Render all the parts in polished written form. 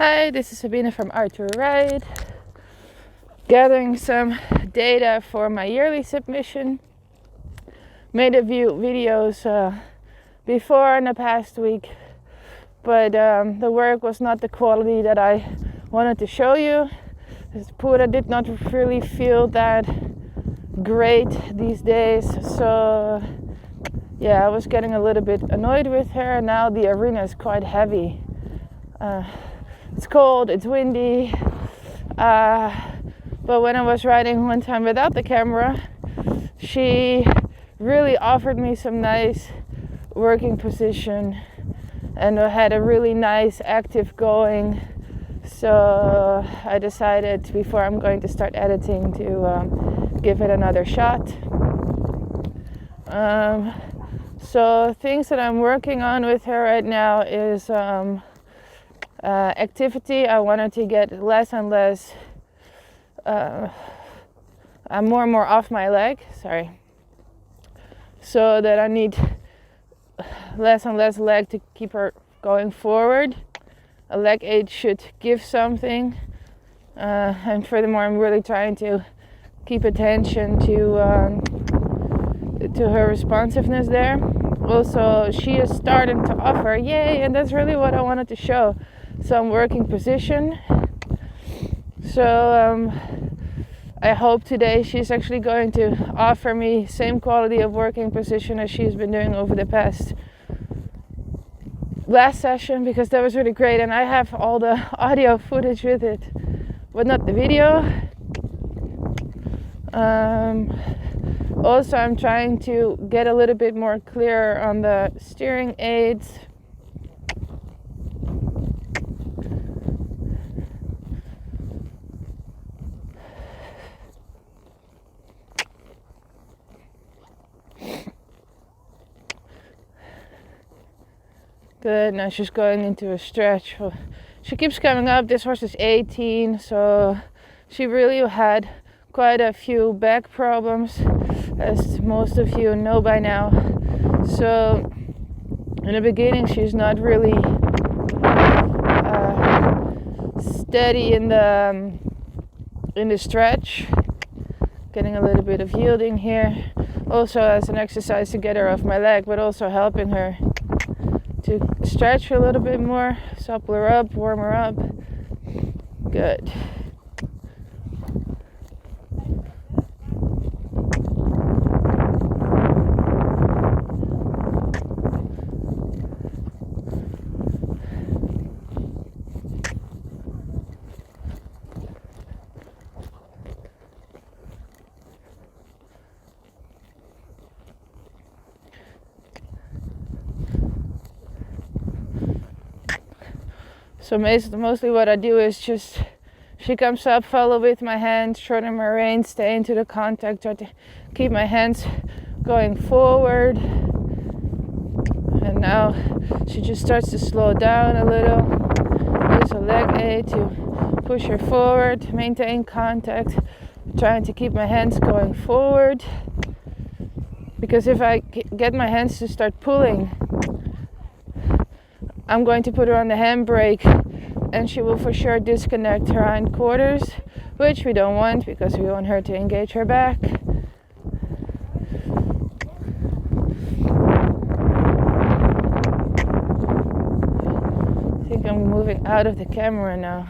Hi, this is Sabine from Art2Ride, gathering some data for my yearly submission. Made a few videos before in the past week, but the work was not the quality that I wanted to show you. Pura did not really feel that great these days, so yeah, I was getting a little bit annoyed with her. Now the arena is quite heavy. It's cold, it's windy, but when I was riding one time without the camera, she really offered me some nice working position and had a really nice active going. So I decided before I'm going to start editing to give it another shot. So things that I'm working on with her right now is activity. I wanted to get less and less more and more off my leg, so that I need less and less leg to keep her going forward. A leg aid should give something, and furthermore I'm really trying to keep attention to her responsiveness there. Also, she is starting to offer, yay, and that's really what I wanted to show, some working position. So I hope today she's actually going to offer me same quality of working position as she's been doing over the last session, because that was really great, and I have all the audio footage with it, but not the video. Also, I'm trying to get a little bit more clear on the steering aids. Good, now she's going into a stretch. She keeps coming up. This horse is 18, so she really had quite a few back problems, as most of you know by now. So in the beginning she's not really steady in the stretch. Getting a little bit of yielding here, also as an exercise to get her off my leg, but also helping her to stretch a little bit more, supple her up, warm her up. Good. So mostly what I do is just, she comes up, follow with my hands, shorten my reins, stay into the contact, try to keep my hands going forward. And now she just starts to slow down a little. Use a leg aid to push her forward, maintain contact, trying to keep my hands going forward. Because if I get my hands to start pulling, I'm going to put her on the handbrake, and she will for sure disconnect her hindquarters, which we don't want because we want her to engage her back. I think I'm moving out of the camera now,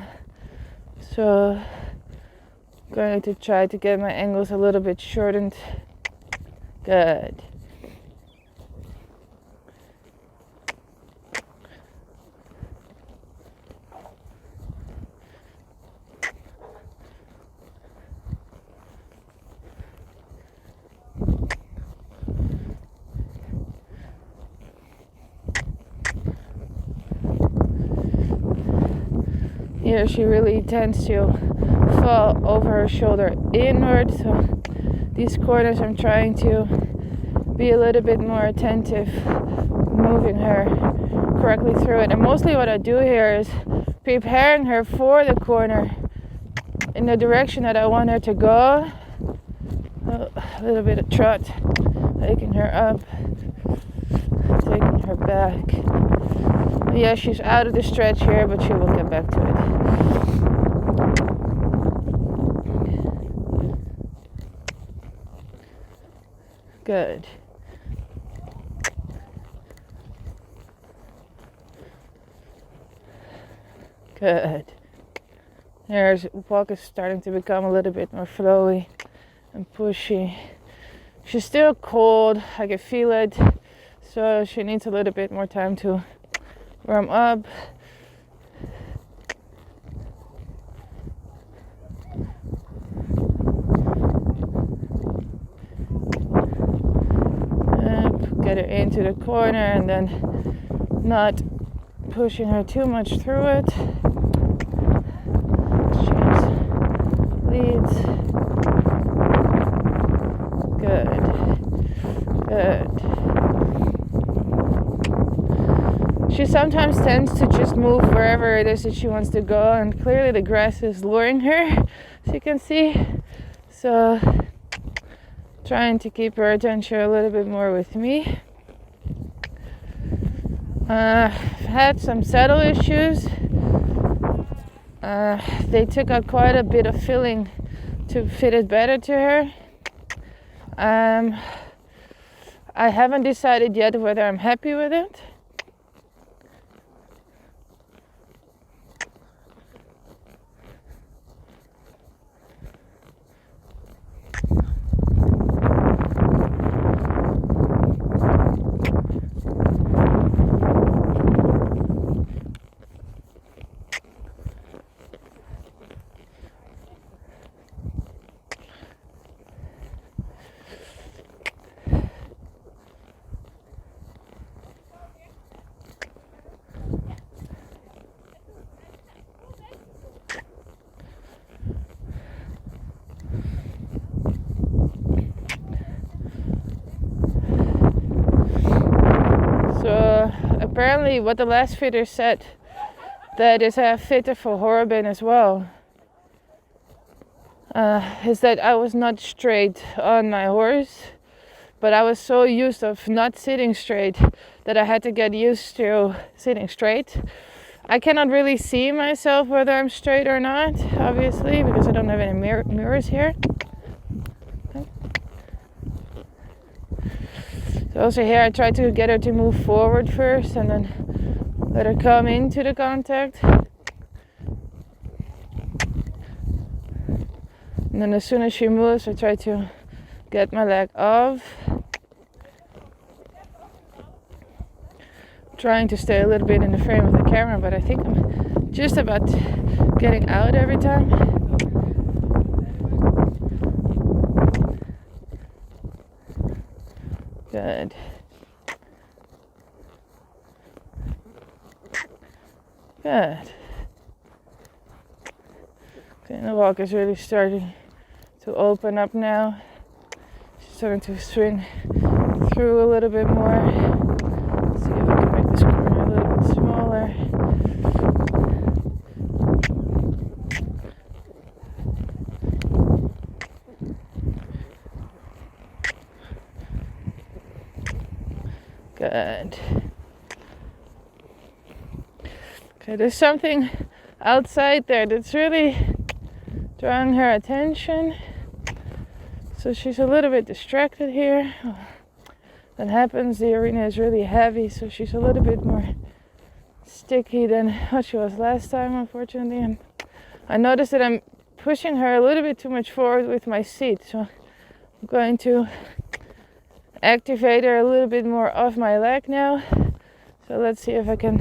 so I'm going to try to get my angles a little bit shortened. Good. Here she really tends to fall over her shoulder inward, so these corners I'm trying to be a little bit more attentive, moving her correctly through it. And mostly what I do here is preparing her for the corner in the direction that I want her to go. A little bit of trot, taking her up, taking her back. Yeah, she's out of the stretch here, but she will get back to it. Good. Good. Her walk is starting to become a little bit more flowy and pushy. She's still cold, I can feel it, so she needs a little bit more time to warm up. And get her into the corner and then not pushing her too much through it. Change leads. Good. Good. She sometimes tends to just move wherever it is that she wants to go, and clearly the grass is luring her, as you can see. So, trying to keep her attention a little bit more with me. I've had some saddle issues. They took out quite a bit of filling to fit it better to her. I haven't decided yet whether I'm happy with it. Apparently what the last fitter said, that is a fitter for Horrobin as well, is that I was not straight on my horse, but I was so used of not sitting straight that I had to get used to sitting straight. I cannot really see myself whether I'm straight or not, obviously, because I don't have any mirrors here. So also here I try to get her to move forward first and then let her come into the contact. And then as soon as she moves, I try to get my leg off. Trying to stay a little bit in the frame of the camera, but I think I'm just about getting out every time. Good. Good. Okay, the walk is really starting to open up now. She's starting to swing through a little bit more. Let's see if I can make this corner a little bit smaller. Good. Okay, there's something outside there that's really drawing her attention. So she's a little bit distracted here. That happens, the arena is really heavy, so she's a little bit more sticky than what she was last time, unfortunately. And I noticed that I'm pushing her a little bit too much forward with my seat, so I'm going to activate her a little bit more off my leg now. So let's see if I can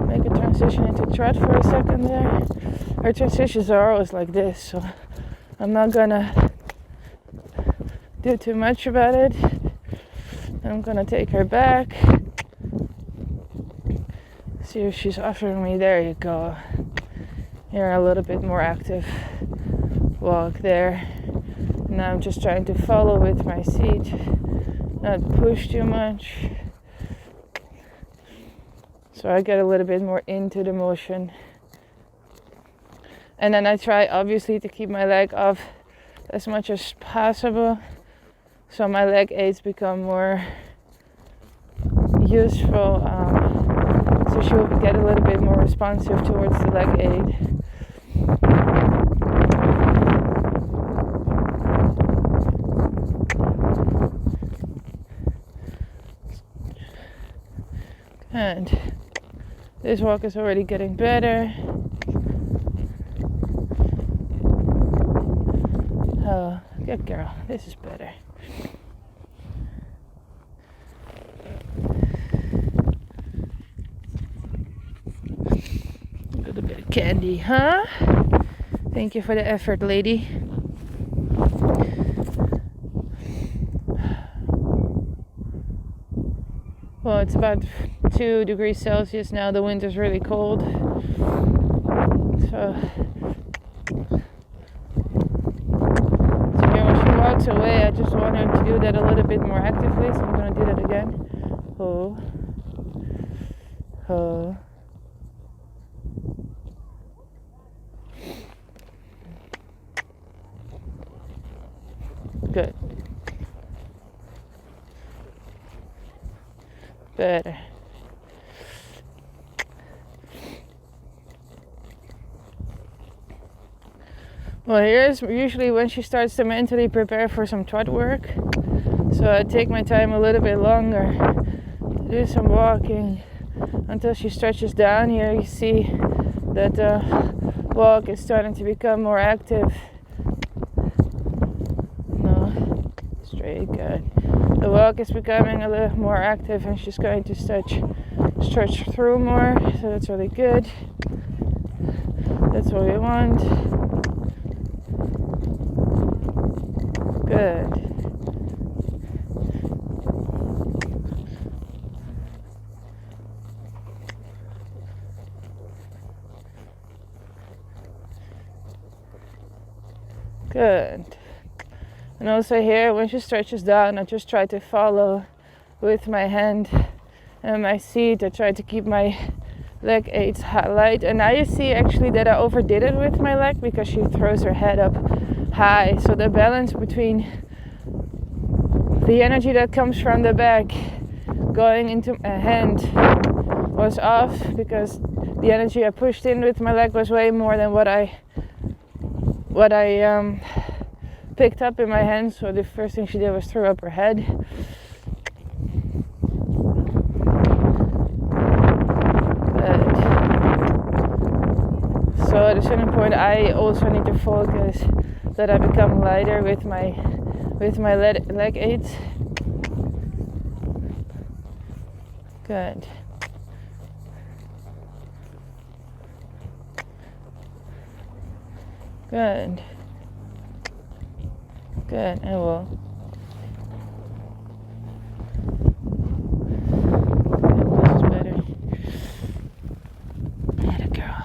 make a transition into trot for a second there. Her transitions are always like this, so I'm not gonna do too much about it. I'm gonna take her back. See if she's offering me. There you go. You're a little bit more active walk there. Now I'm just trying to follow with my seat, not push too much. So I get a little bit more into the motion. And then I try obviously to keep my leg off as much as possible. So my leg aids become more useful, so she'll get a little bit more responsive towards the leg aid. And this walk is already getting better. Oh, good girl. This is better. A little bit of candy, huh? Thank you for the effort, lady. Well, it's about 2 degrees Celsius now. The wind is really cold. So here when she walks away, I just want her to do that a little bit more actively. So I'm going to do that again. Oh. Oh. Good. Better. Well, here's usually when she starts to mentally prepare for some trot work. So I take my time a little bit longer to do some walking until she stretches down. Here you see that the walk is starting to become more active. No, straight, good. The walk is becoming a little more active and she's going to stretch through more, so that's really good. That's what we want. Good. Good. And also here, when she stretches down, I just try to follow with my hand and my seat. I try to keep my leg aids light. And now you see actually that I overdid it with my leg because she throws her head up high. So the balance between the energy that comes from the back going into my hand was off because the energy I pushed in with my leg was way more than what I picked up in my hand. So the first thing she did was throw up her head. Good. So at a certain point I also need to focus that I become lighter with my leg aids. Good. Good. Good, I will. Good, this is better. Atta girl.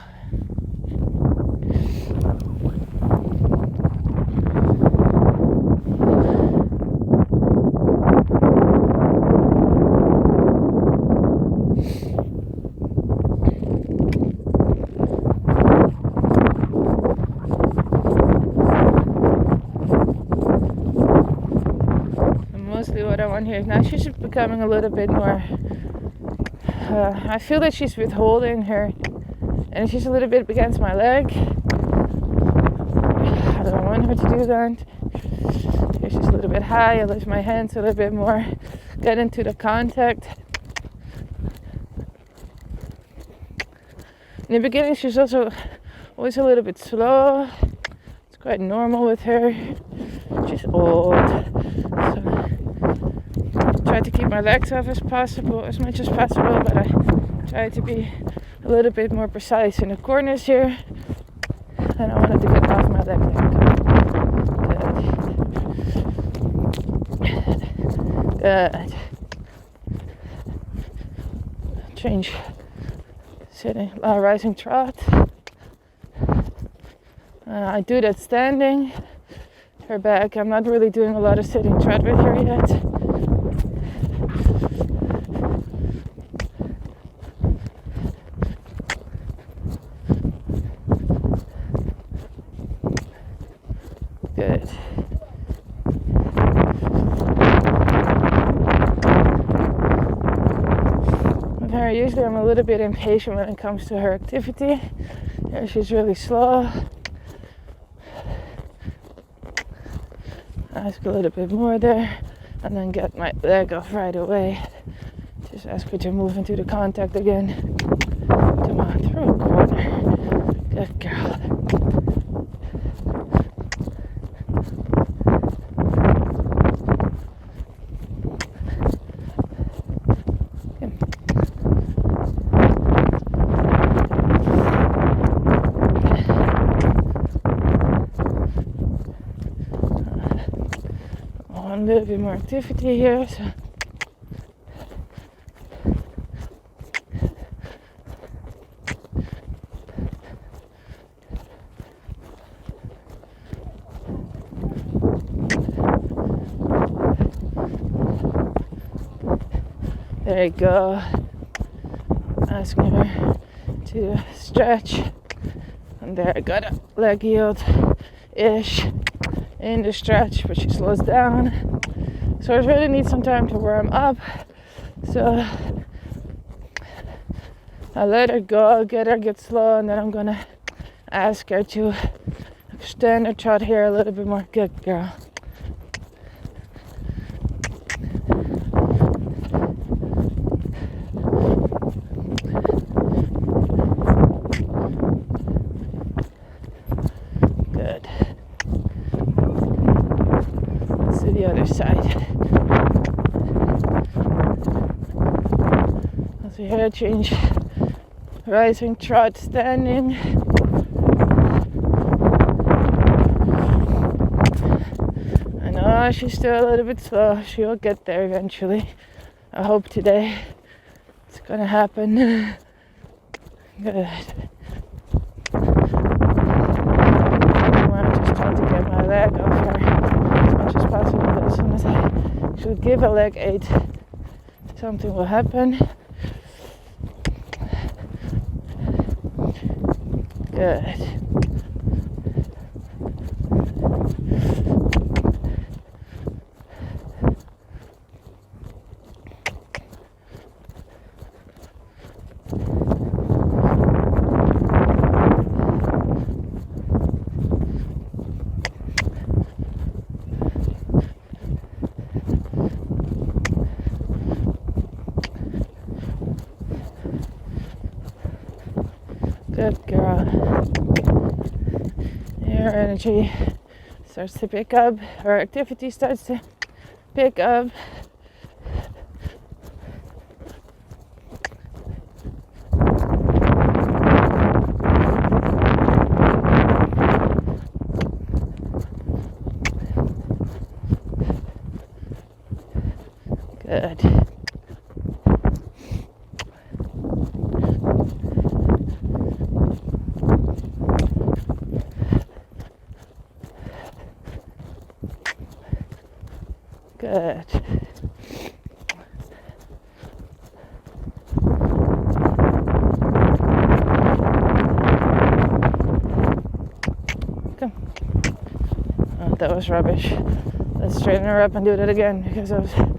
What I want here now, she's becoming a little bit more I feel that she's withholding her and she's a little bit against my leg. I don't want her to do that. Here she's a little bit high. I lift my hands a little bit more, get into the contact. In the beginning she's also always a little bit slow. It's quite normal with her. She's old, so try to keep my legs off as much as possible, but I try to be a little bit more precise in the corners here. And I wanted to get off my leg. Good. Change sitting, rising trot. I do that standing. Her back, I'm not really doing a lot of sitting trot with her yet. Good. her. Usually I'm a little bit impatient when it comes to her activity. Here she's really slow. Ask a little bit more there and then get my leg off right away. Just ask her to move into the contact again. Come on, through a corner. Good girl. A little bit more activity here. So. There you go. Asking her to stretch. And there I got a leg yield-ish in the stretch, but she slows down. So I really need some time to warm up. So I let her go, get slow, and then I'm gonna ask her to extend her trot here a little bit more. Good girl. Good. Let's do the other side. So here change, rising trot, standing. I know she's still a little bit slow. She'll get there eventually. I hope today it's gonna happen. Good. I'm just trying to get my leg off her as much as possible. But as soon as I should give a leg aid, something will happen. Good. Good girl. Your energy starts to pick up, her activity starts to pick up. Good. Good. Come. Oh, that was rubbish. Let's straighten her up and do that again because it was a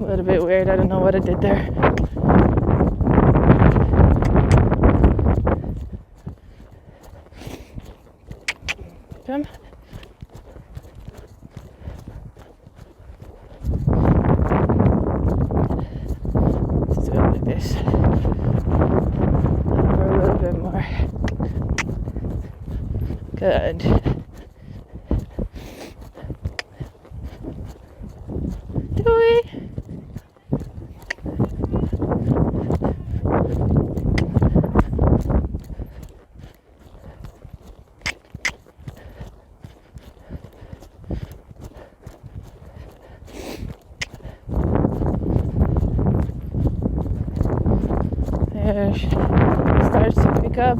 little bit weird. I don't know what I did there. Come. This for a little bit more. Good. Dewey. There she starts to pick up.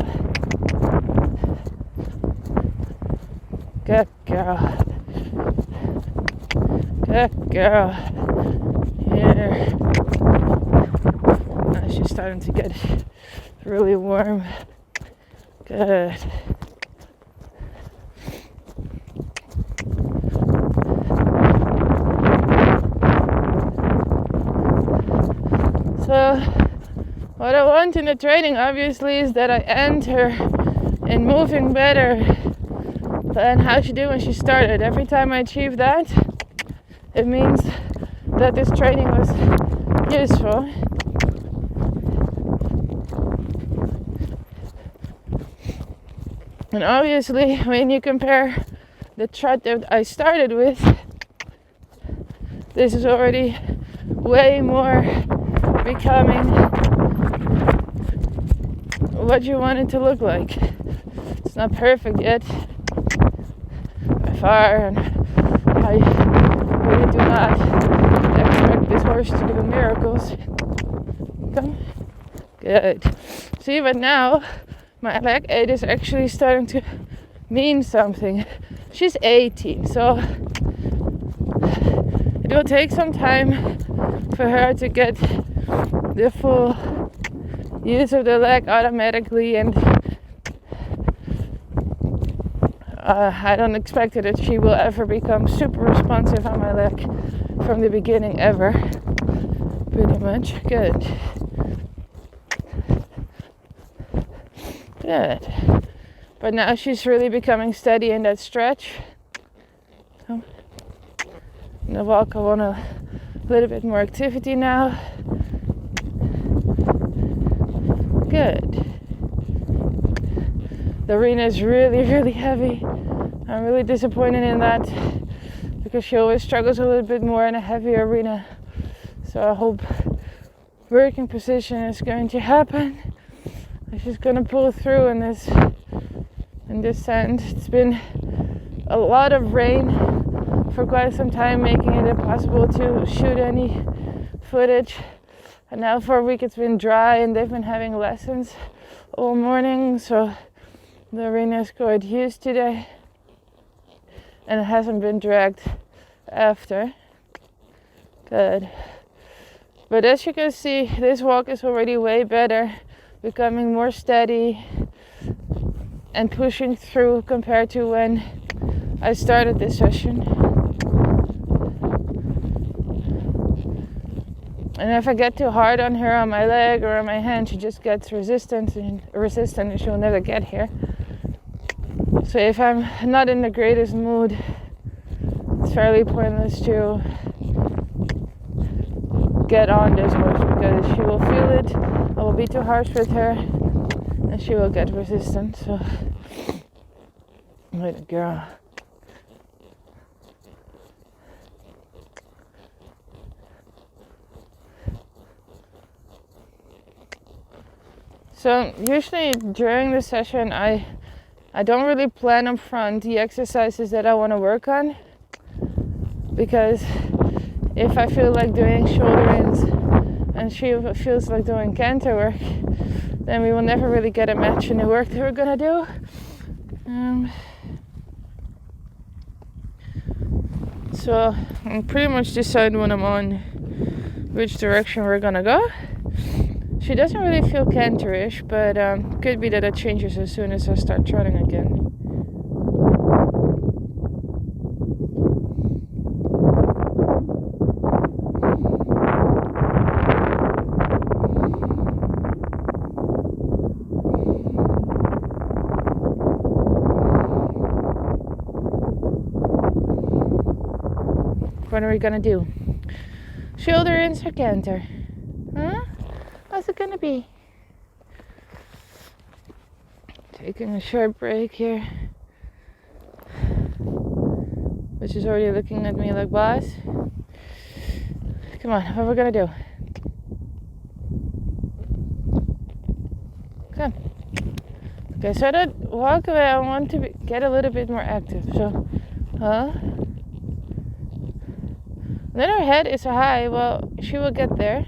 Good girl. Good girl. Here. Now she's starting to get really warm. Good. So What I want in the training obviously is that I end her in moving better than how she did when she started. Every time I achieve that, it means that this training was useful. And obviously, when you compare the trot that I started with, this is already way more becoming what you want it to look like. It's not perfect yet, by far, and I really do not expect this horse to do miracles. Come. Good. See, but now my leg 8 is actually starting to mean something. She's 18, so it will take some time for her to get the full use of the leg automatically, and I don't expect that she will ever become super responsive on my leg from the beginning ever. Pretty much. Good. Good. But now she's really becoming steady in that stretch. In the walk I want a little bit more activity now. Good. The arena is really, really heavy. I'm really disappointed in that because she always struggles a little bit more in a heavy arena. So I hope working position is going to happen. She's going to pull through in this sand. It's been a lot of rain for quite some time, making it impossible to shoot any footage. And now for a week it's been dry, and they've been having lessons all morning, so the arena is quite used today, and it hasn't been dragged after. Good. But as you can see, this walk is already way better, becoming more steady and pushing through compared to when I started this session. And if I get too hard on her on my leg or on my hand, she just gets resistant and she'll never get here. So if I'm not in the greatest mood, it's fairly pointless to get on this horse, because she will feel it. I will be too harsh with her and she will get resistant. So, little girl. So usually during the session I don't really plan up front the exercises that I want to work on, because if I feel like doing shoulder ins and she feels like doing canter work, then we will never really get a match in the work that we're gonna do. So I'm pretty much deciding when I'm on which direction we're gonna go. She doesn't really feel canterish, but could be that it changes as soon as I start trotting again. What are we gonna do? Shoulder ins or canter? Huh? What's it gonna be? Taking a short break here. But she's already looking at me like, boss. Come on, what are we gonna do? Come. Okay, so that walk away, I want to get a little bit more active. So, then her head is high. Well, she will get there.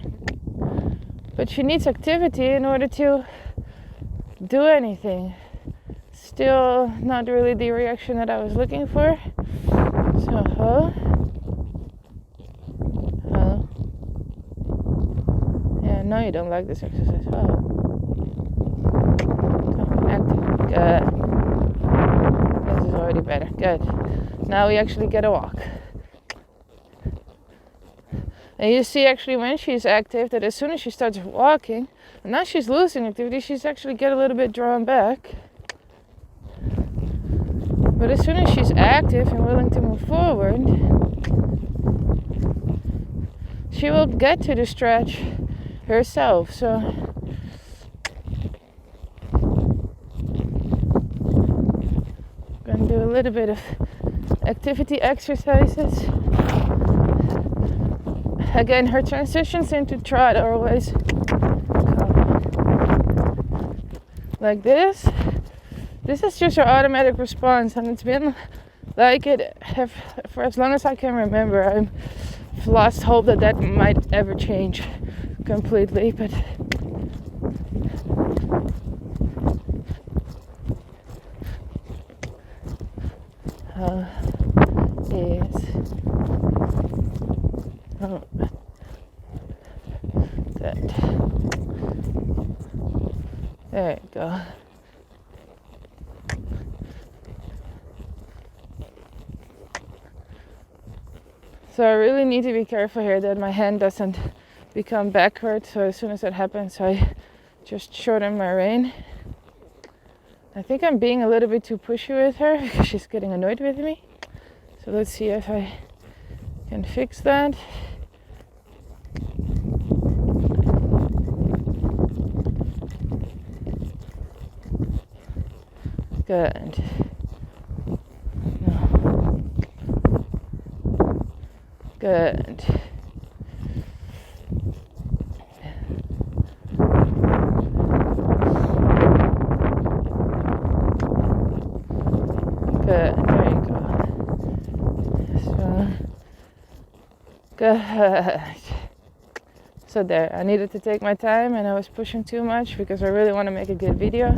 But she needs activity in order to do anything. Still not really the reaction that I was looking for. So, yeah, no, you don't like this exercise. Come, active. Good. This is already better. Good. Now we actually get a walk. And you see actually when she's active that as soon as she starts walking, and now she's losing activity, she's actually get a little bit drawn back. But as soon as she's active and willing to move forward, she will get to the stretch herself. So I'm going to do a little bit of activity exercises. Again, her transitions into trot are always like this. This is just her automatic response, and it's been like it for as long as I can remember. I've lost hope that might ever change completely, but good. There you go. So I really need to be careful here that my hand doesn't become backward. So as soon as that happens, I just shorten my rein. I think I'm being a little bit too pushy with her because she's getting annoyed with me. So let's see if I can fix that. Good. No. Good. Good. There you go. So, good. So there, I needed to take my time and I was pushing too much because I really want to make a good video.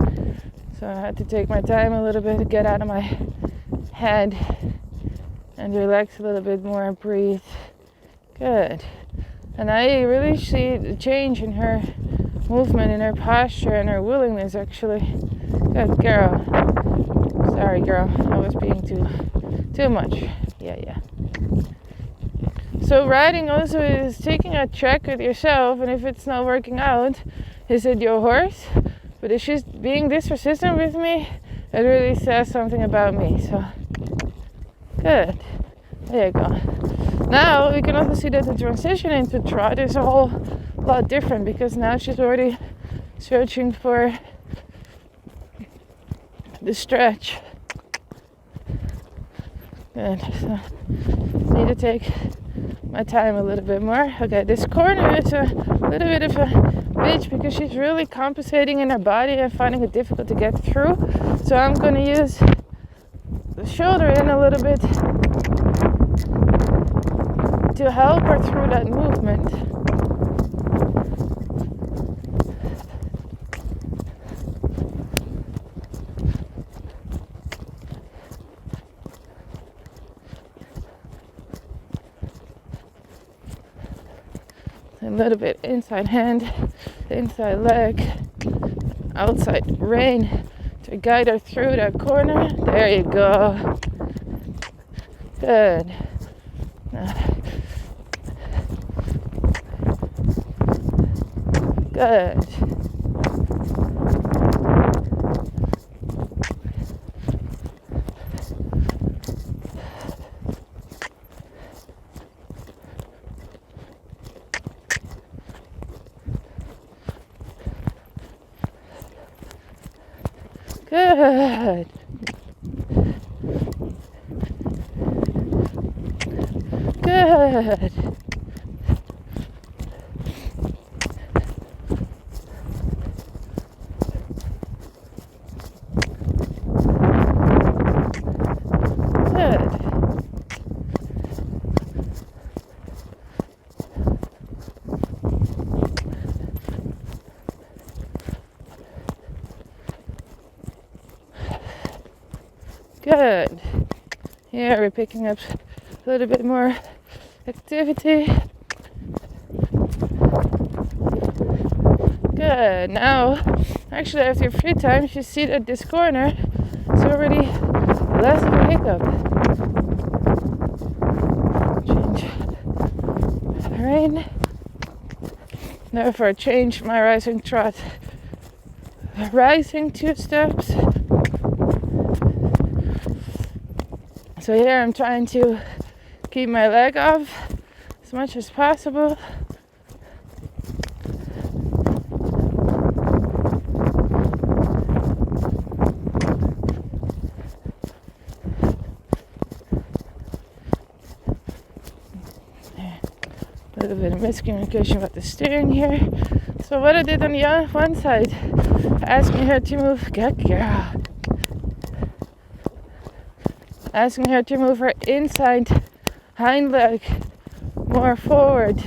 So I had to take my time a little bit to get out of my head and relax a little bit more and breathe. Good. And I really see the change in her movement, in her posture, and her willingness actually. Good girl. Sorry girl, I was being too much. Yeah. So riding also is taking a check with yourself, and if it's not working out, is it your horse? But if she's being this persistent with me, it really says something about me. So, good. There you go. Now we can also see that the transition into trot is a whole lot different because now she's already searching for the stretch. Good. So, need to take my time a little bit more. Okay, this corner is a little bit of a bitch because she's really compensating in her body and finding it difficult to get through. So I'm going to use the shoulder in a little bit to help her through that movement. A little bit inside hand, inside leg, outside rein to guide her through that corner. There you go. Good. Good. Good. Good. Good. Here we're picking up a little bit more activity. Good. Now, actually after your free time, you see that this corner is already less of a hiccup. Change her rein. Therefore, change my rising trot. Rising 2 steps. So here I'm trying to keep my leg off as much as possible. A little bit of miscommunication about the steering here. So what I did on the one side, asking her to move, good girl. Asking her to move her inside hind leg more forward.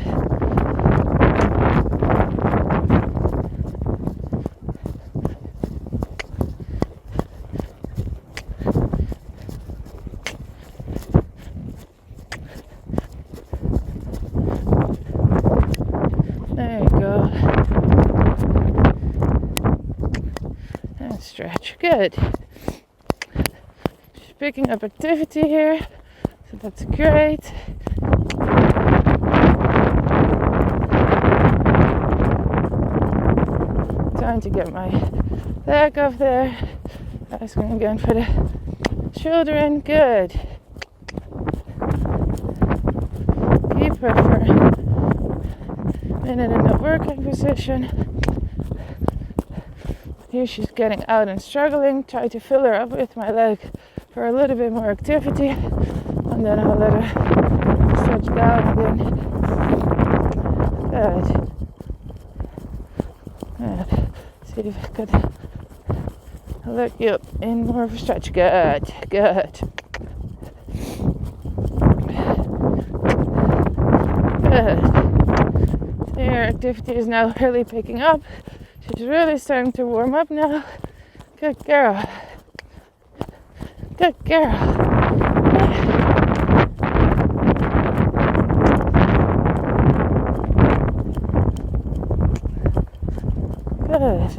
There you go. And stretch. Good. She's picking up activity here, so that's great. Time to get my leg off there. Asking again for the shoulder in. Good. Keep her for a minute in the working position. Here she's getting out and struggling. Try to fill her up with my leg for a little bit more activity. And then I'll let her stretch down again. Good. Good. See if I could let you in more of a stretch. Good. Good. Good. Her activity is now really picking up. She's really starting to warm up now. Good girl. Good girl. Good.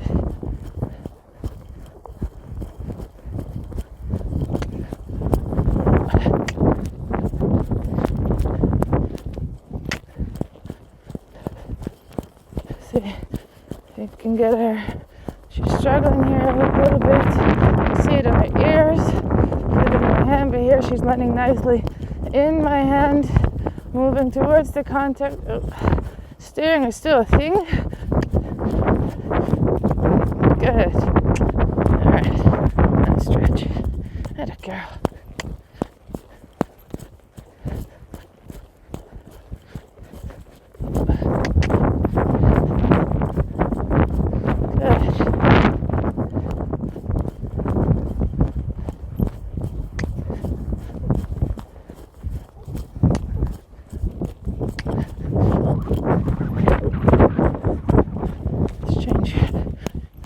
See if you can get her. She's struggling here a little bit. You see it in her ears. Feel it in my hand, but here she's landing nicely in my hand, moving towards the contact. Oh. Steering is still a thing. Good. Alright. Now stretch. Atta girl.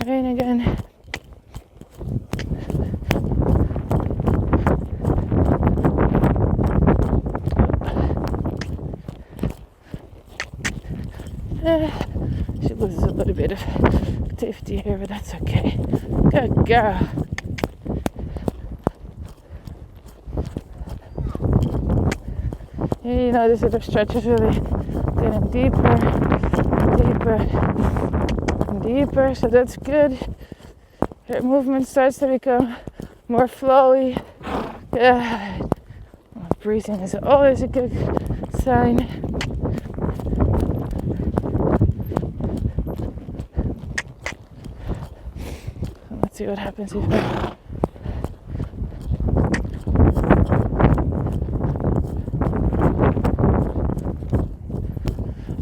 Again. She loses a little bit of activity here, but that's okay. Good girl. You know, this little stretch is really getting deeper, and deeper, so that's good. Her movement starts to become more flowy. Good. Breathing is always a good sign. Let's see what happens if I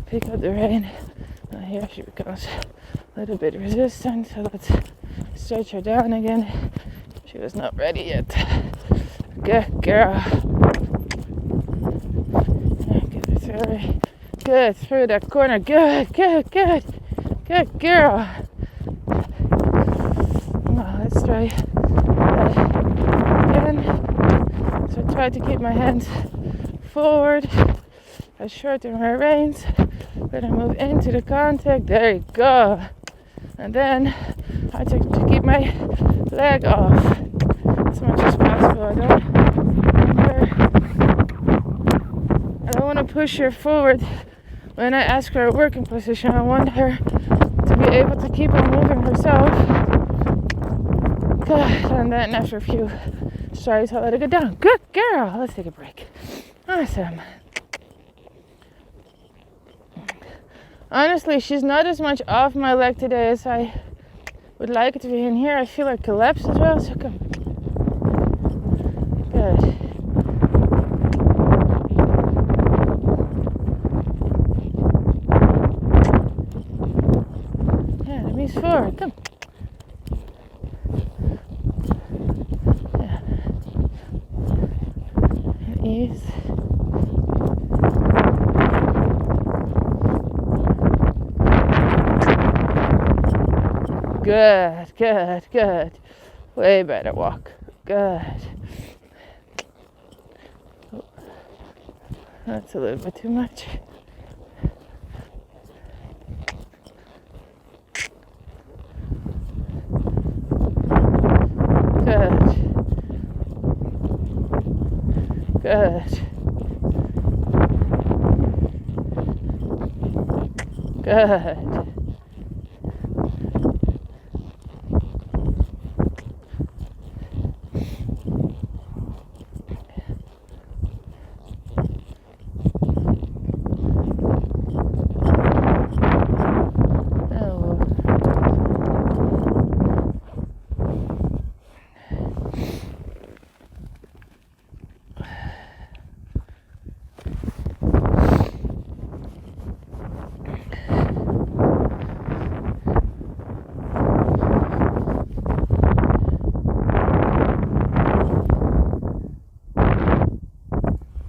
pick up the rein. Here she becomes a little bit resistant, so let's stretch her down again. She was not ready yet. Good girl. Get her through. Good, through that corner. Good, good, good. Good girl. Well, let's try that again. So I try to keep my hands forward. I shorten my reins. Let her move into the contact. There you go. And then I take to keep my leg off as much as possible. I don't want to push her forward when I ask her a working position, I want her to be able to keep on moving herself. Good. And then after a few strides, I'll let it go down. Good girl. Let's take a break. Awesome. Honestly, she's not as much off my leg today as I would like it to be. In here, I feel like collapse as well. So come. Good. Yeah, that means forward. Come. Yeah. And ease. Good, good, good. Way better walk. Good. Oh, that's a little bit too much. Good. Good. Good.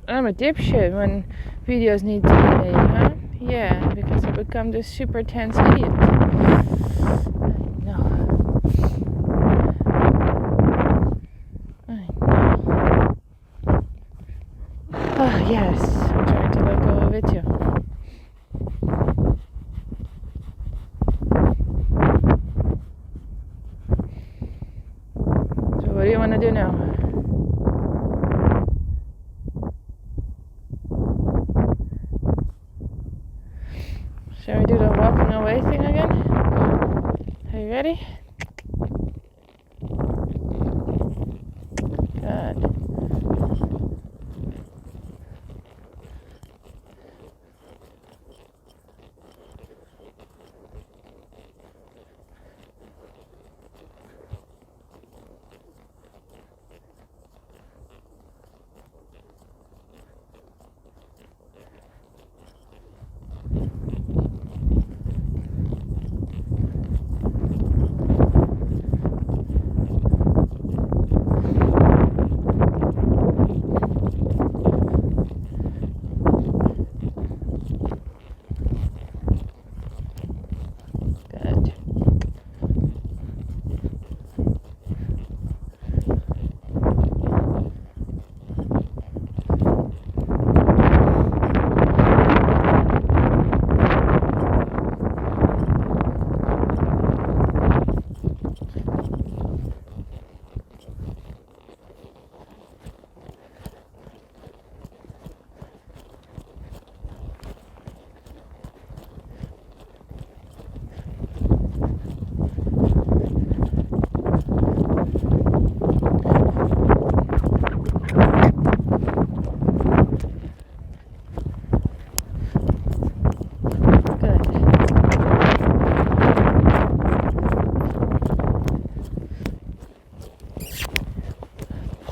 I'm a dipshit when videos need to be made, huh? Yeah, because I become this super tense idiot. I know. Oh, yes. I'm trying to let go of it too. So what do you want to do now? Shall we do the walking away thing again? Are you ready? Good.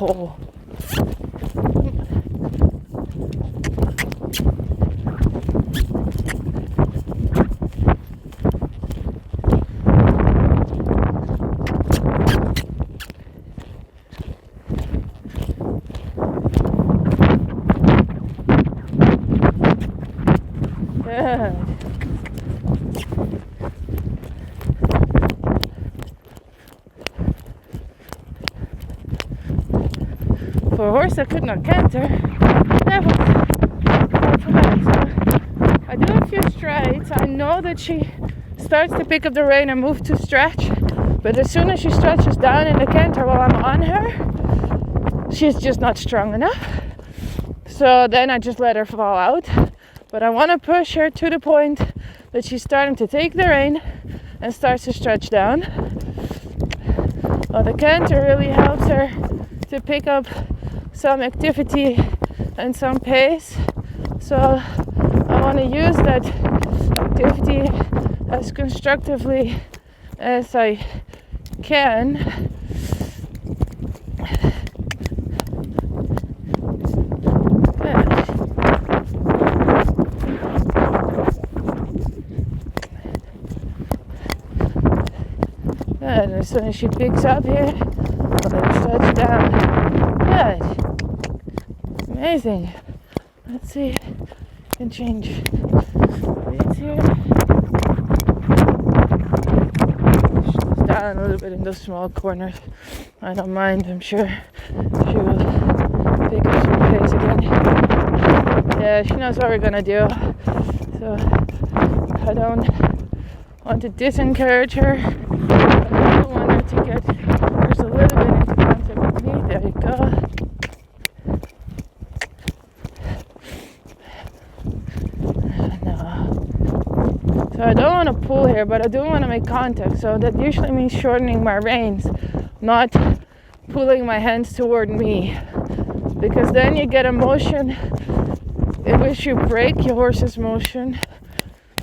Oh. Good. For a horse that could not canter, that was not so bad. So I do a few strides. I know that she starts to pick up the rein and move to stretch, but as soon as she stretches down in the canter while I'm on her, she's just not strong enough. So then I just let her fall out. But I want to push her to the point that she's starting to take the rein and starts to stretch down. Well, the canter really helps her to pick up some activity and some pace. So I want to use that activity as constructively as I can. Good. As soon as she picks up here, I'll let her stretch down. Good. Amazing. Let's see. I can change weights here. She's down a little bit in those small corners. I don't mind. I'm sure she will pick up some pace again. Yeah, she knows what we're gonna do. So I don't want to disencourage her. I do want her to get just a little bit into contact with me. There you go. No. So I don't want to pull here, but I do want to make contact. So that usually means shortening my reins, not pulling my hands toward me. Because then you get a motion in which you break your horse's motion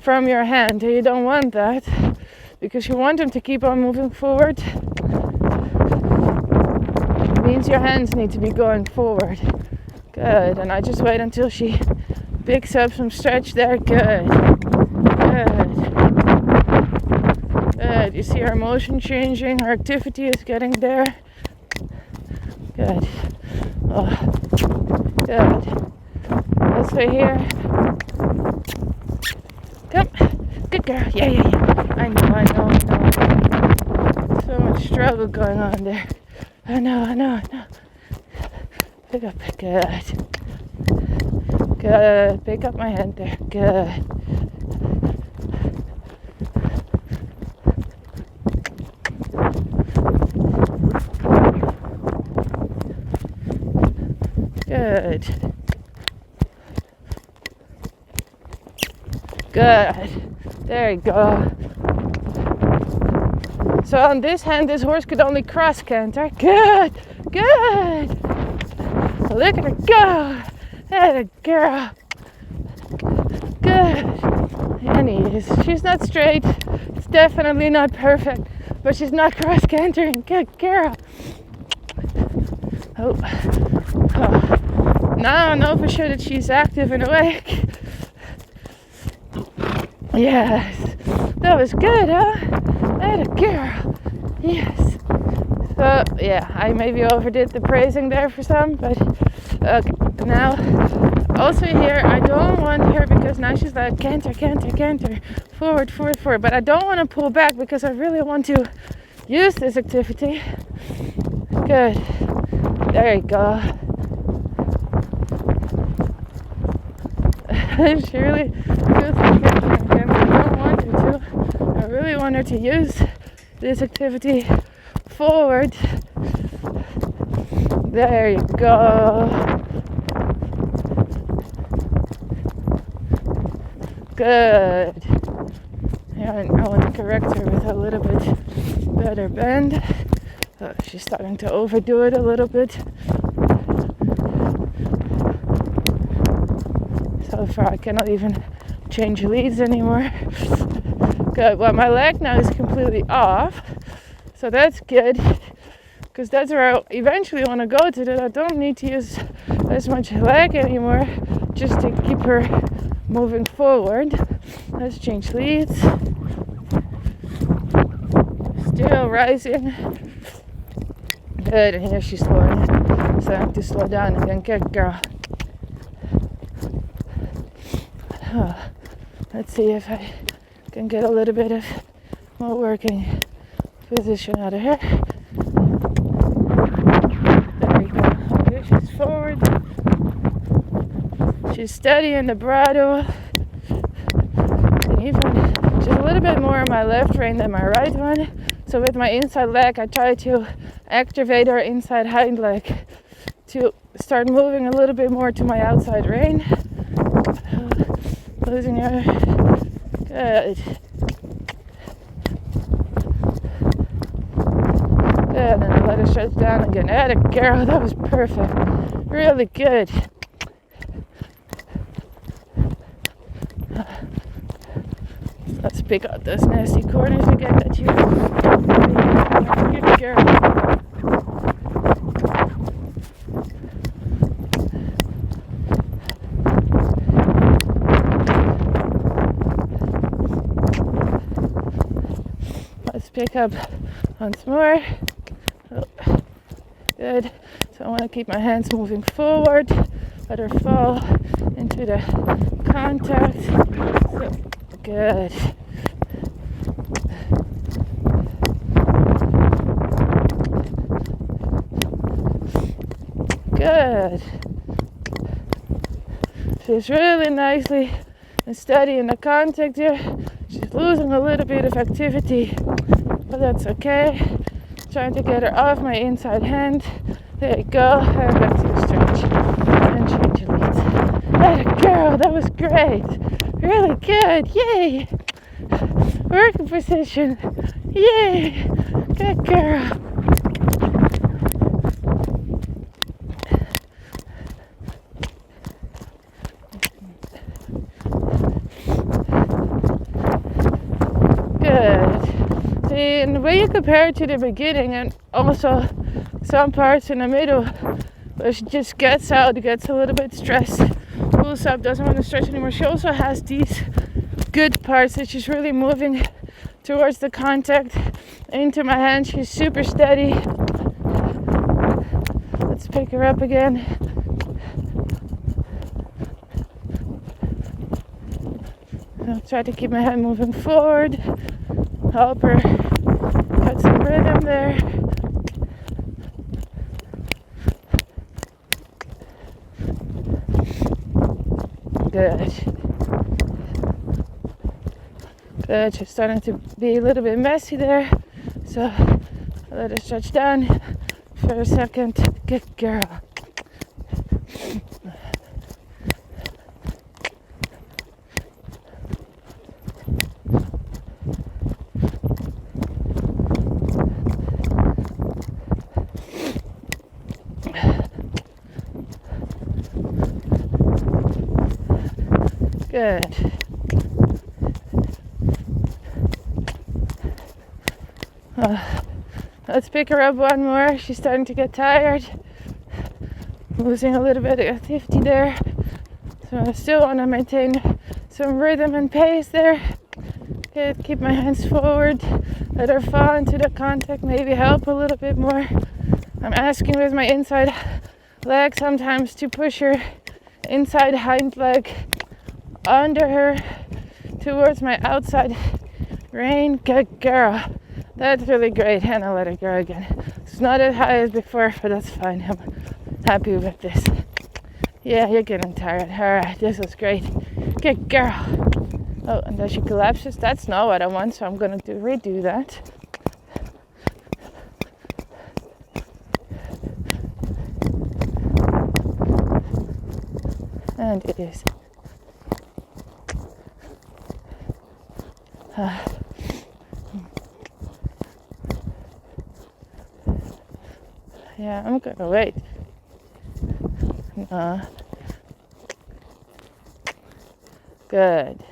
from your hand. You don't want that, because you want him to keep on moving forward. It means your hands need to be going forward. Good. And I just wait until she picks up some stretch there. Good. Good. Good. You see her motion changing. Her activity is getting there. Good. Oh. Good. Let's stay here. Come. Good girl. Yeah, yeah, yeah. I know. So much struggle going on there. I know. Pick up. Good. Good. Pick up my hand there. Good. Good. Good. There you go. So on this hand, this horse could only cross canter. Good. Good. Look at her go. That girl. Good. And she's not straight. It's definitely not perfect, but she's not cross cantering. Good girl. Oh. Now I know for sure that she's active and awake. Yes. That was good, huh? That a girl. Yes. So, yeah, I maybe overdid the praising there for some, but now, also here, I don't want her, because now she's like, canter, forward, but I don't want to pull back because I really want to use this activity. Good. There you go. She really feels like cantering again. I don't want her to. I really want her to use this activity forward. There you go. Good. Yeah, I want to correct her with a little bit better bend. Oh, she's starting to overdo it a little bit. So far I cannot even change leads anymore. Good. Well, my leg now is completely off. So that's good, because that's where I eventually want to go to, that I don't need to use as much leg anymore, just to keep her moving forward. Let's change leads. Still rising. Good, and here she's slowing. So I have to slow down again. Good girl. Let's see if I can get a little bit of more working position out of her. There we go. Okay, she's forward. She's steady in the bridle. And even she's a little bit more on my left rein than my right one. So with my inside leg, I try to activate her inside hind leg to start moving a little bit more to my outside rein. Losing your... Good. Good, and then let it stretch down again. Atta girl, that was perfect. Really good. Let's pick out those nasty corners again that you... Good girl. Let's pick up once more. Oh, good. So I want to keep my hands moving forward. Let her fall into the contact. So, good. Good. She's really nicely and steady in the contact here. She's losing a little bit of activity, but that's okay. Trying to get her off my inside hand. There you go. And back to the stretch. And change your leads. That girl, that was great. Really good. Yay. Working position. Yay. Good girl. Good. See, and when you compare it to the beginning and also some parts in the middle where she just gets out, gets a little bit stressed, pulls up, doesn't want to stretch anymore. She also has these good parts that she's really moving towards the contact into my hand. She's super steady. Let's pick her up again. I'll try to keep my hand moving forward. Help her get some rhythm there. Good. Good. She's starting to be a little bit messy there. So I'll let her stretch down for a second. Good girl. Good. Let's pick her up one more. She's starting to get tired. Losing a little bit of activity there. So I still want to maintain some rhythm and pace there. Good. Keep my hands forward. Let her fall into the contact. Maybe help a little bit more. I'm asking with my inside leg sometimes to push her inside hind leg under her towards my outside rein. Good girl. That's really great. And I'll let her go again. It's not as high as before, but that's fine. I'm happy with this. Yeah, you're getting tired. Alright, this was great. Good girl. Oh, and then she collapses. That's not what I want, so I'm gonna redo that. And it is. Yeah, I'm gonna wait. Good.